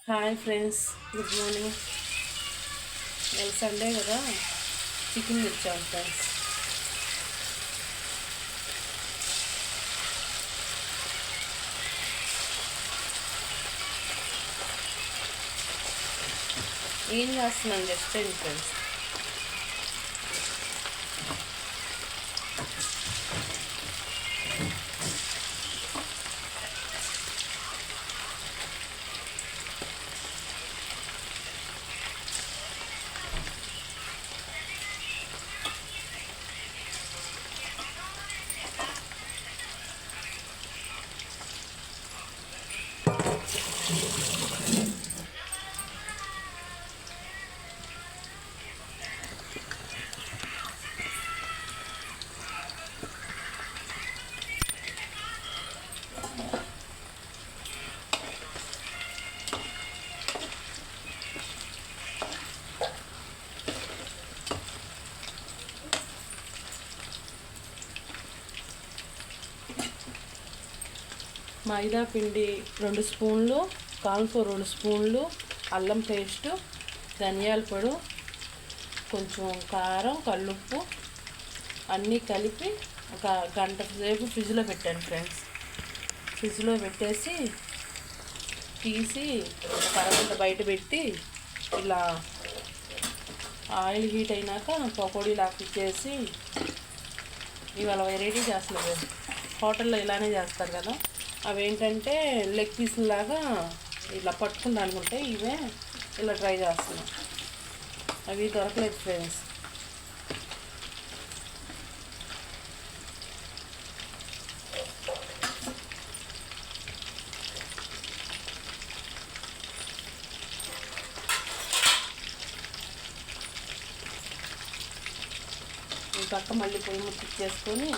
Hi friends, good morning. ఇవాళ Sunday కదా, chicken తెచ్చాము ఫ్రెండ్స్. ఏం చేస్తున్నాను జస్ట్ ఏంటి ఫ్రెండ్స్. మైదా పిండి 2 స్పూన్లు, కార్న్ఫ్లోర్ 2 స్పూన్లు, అల్లం పేస్టు, ధనియాల పొడి, కొంచెం కారం, కల్లుప్పు అన్నీ కలిపి ఒక గంట సేపు ఫ్రిడ్జ్లో పెట్టాను ఫ్రెండ్స్. ఫ్రిడ్జ్లో పెట్టేసి తీసి ఒక అరగంట బయట పెట్టి ఇలా ఆయిల్ హీట్ అయినాక పకోడీలా ఇచ్చేసి ఇవాళ వెరైటీ చేస్తున్నారు. హోటల్లో ఇలానే చేస్తారు కదా, అవేంటంటే లెగ్ పీసులాగా ఇలా పట్టుకుంటా అనుకుంటే ఇవే ఇలా ట్రై చేస్తున్నాం. అవి దొరకలేదు ఫ్రెండ్స్. ఈ పక్క మళ్ళీ పొయ్యి ముట్టించేసుకొని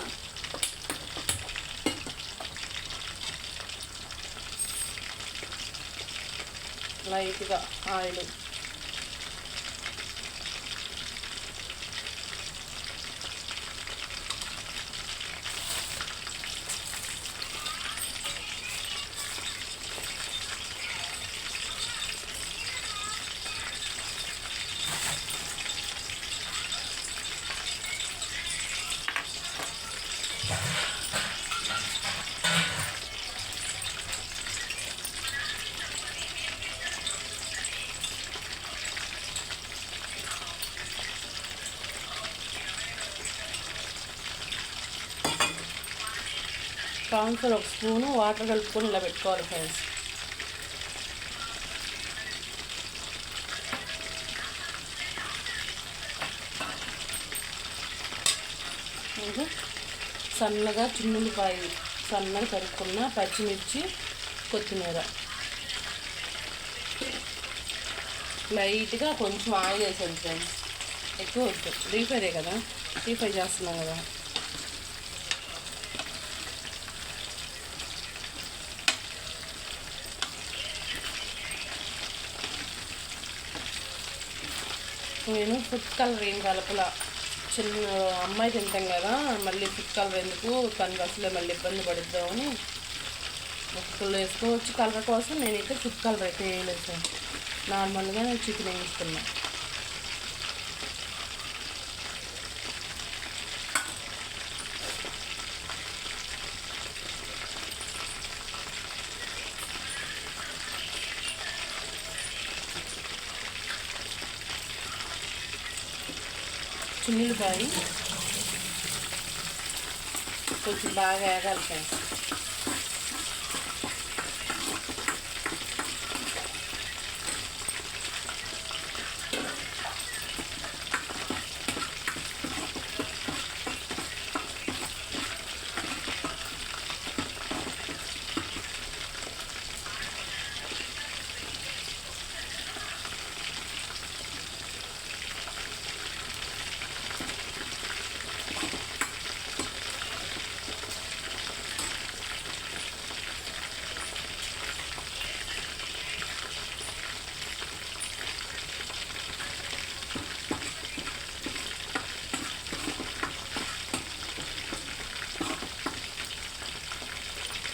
లైట్గా ఆయిల్ కార్న్ఫ్లోర్ 1 స్పూను, వాటర్ కలుపుకొని ఇలా పెట్టుకోవాలి ఫ్రెండ్స్. సన్నగా చిన్నులపాయ సన్నగా తరుక్కున్న పచ్చిమిర్చి, కొత్తిమీర, లైట్గా కొంచెం ఆయిల్ వేసాను ఫ్రెండ్స్. ఎక్కువ వద్దు, డీప్ ఫ్రైడే కదా, డీప్ ఫ్రై చేస్తున్నాం కదా. నేను ఫుడ్ కలర్ ఏం కలపలా. చిన్న అమ్మాయి తింటాం కదా, మళ్ళీ ఫుడ్ కలర్ ఎందుకు, తనకు అసలే మళ్ళీ ఇబ్బంది పడుద్దామని ఒక్కళ్ళు వేసుకోవచ్చు కలర్ కోసం. నేనైతే ఫుడ్ కలర్ అయితే వేయలేదు సార్. నార్మల్గా నేను చికెన్ వేయిస్తున్నా. చిన్నులపాయ కొంచెం బాగా వేగాలి ఫ్రెండ్స్.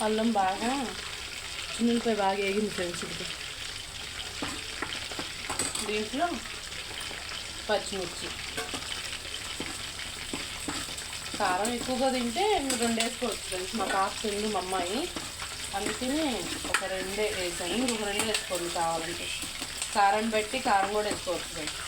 అల్లం బాగా చిన్నులపై బాగా వేగింది ఫ్రెండ్స్. ఇది దీంట్లో పచ్చిమిర్చి. కారం ఎక్కువగా తింటే 2 వేసుకోవచ్చు ఫ్రెండ్స్. మా పాప తింది మా అమ్మాయి, అందుకని ఒక 2 వేసాను. ఇంకొక 2 వేసుకోండి కావాలంటే. కారం పెట్టి కారం కూడా వేసుకోవచ్చు ఫ్రెండ్స్.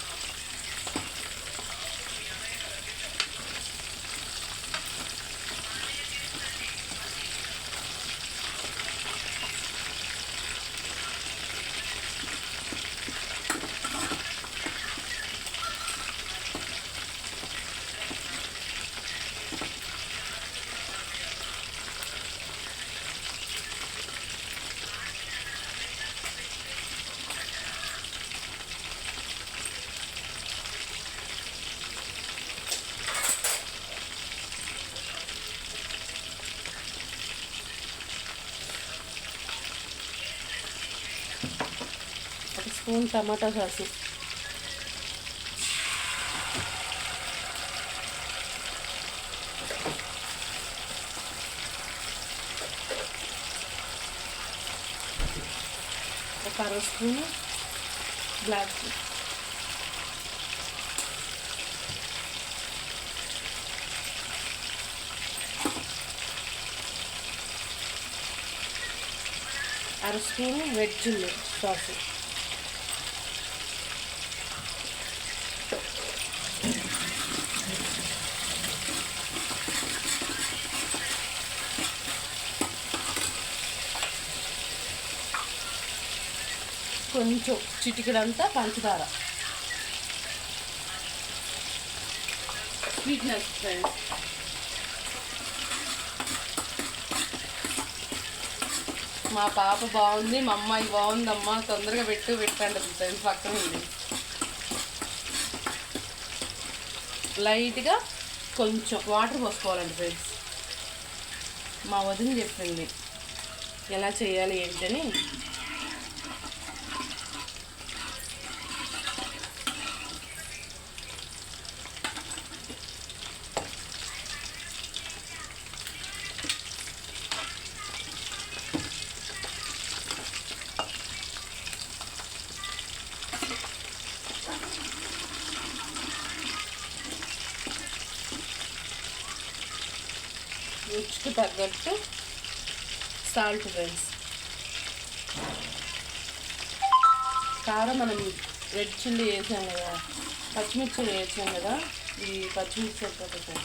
స్పూన్ టమాటా సాసు, ఒక 1/2 స్పూను బ్లాక్, అర స్పూను రెడ్ చిల్లీ సాసు, కొంచెం చిటికెడంతా పంచదార, స్వీట్నెస్ ఫ్రెండ్స్. మా పాప బాగుంది, మా అమ్మాయి బాగుందమ్మా, తొందరగా పెట్టండి ఫ్రెండ్స్. పక్కన ఉంది. లైట్గా కొంచెం వాటర్ పోసుకోవాలండి ఫ్రెండ్స్. మా వదిన చెప్పింది ఎలా చేయాలి ఏంటని. రుచికి తగ్గట్టు సాల్ట్ ఫ్రెండ్స్. కారం మనం రెడ్ చిల్లీ వేసాం కదా, పచ్చిమిర్చి వేసాం కదా, ఈ పచ్చిమిర్చి అయిపోతుంది.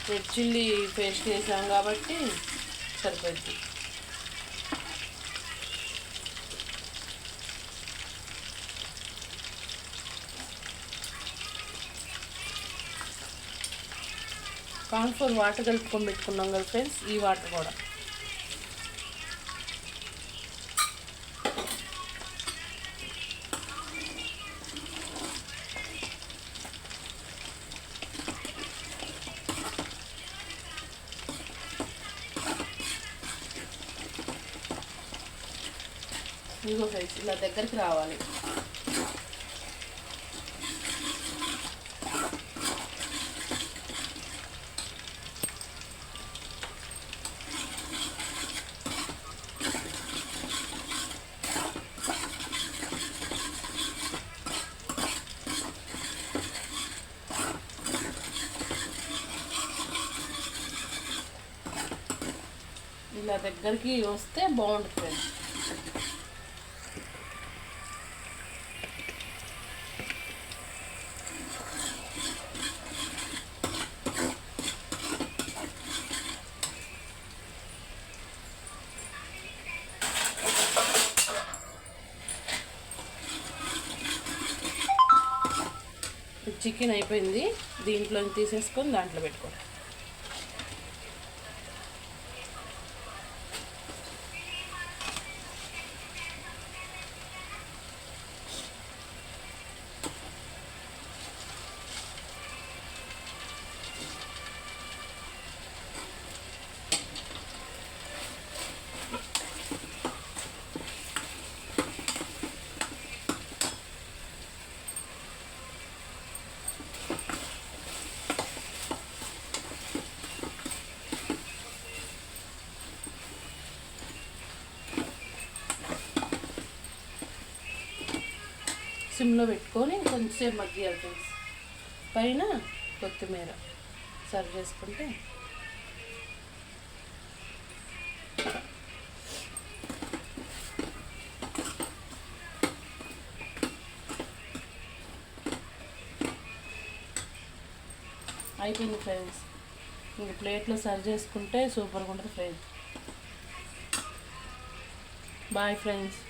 రెడ్ చిల్లీ పేస్ట్ వేసాం కాబట్టి సరిపోద్ది. కార్న్ఫ్లోర్ వాటర్ కలుపుకొని పెట్టుకున్నాం కదా ఫ్రెండ్స్, ఈ వాటర్ కూడా ఇదిగో ఫ్రెండ్స్ ఇలా దగ్గరికి రావాలి. ఇలా దగ్గరికి వస్తే బాగుంటుంది ఫ్రెండ్స్. చికెన్ అయిపోయింది, దీంట్లో తీసేసుకొని దాంట్లో పెట్టుకోండి. సిమ్లో పెట్టుకొని కొంచెంసేపు మగ్గియాలి ఫ్రెండ్స్. పైన కొత్తిమీర సర్వ్ చేసుకుంటే అయిపోయింది ఫ్రెండ్స్. ఇంక ప్లేట్లో సర్వ్ చేసుకుంటే సూపర్గా ఉంటుంది ఫ్రెండ్స్. Bye friends.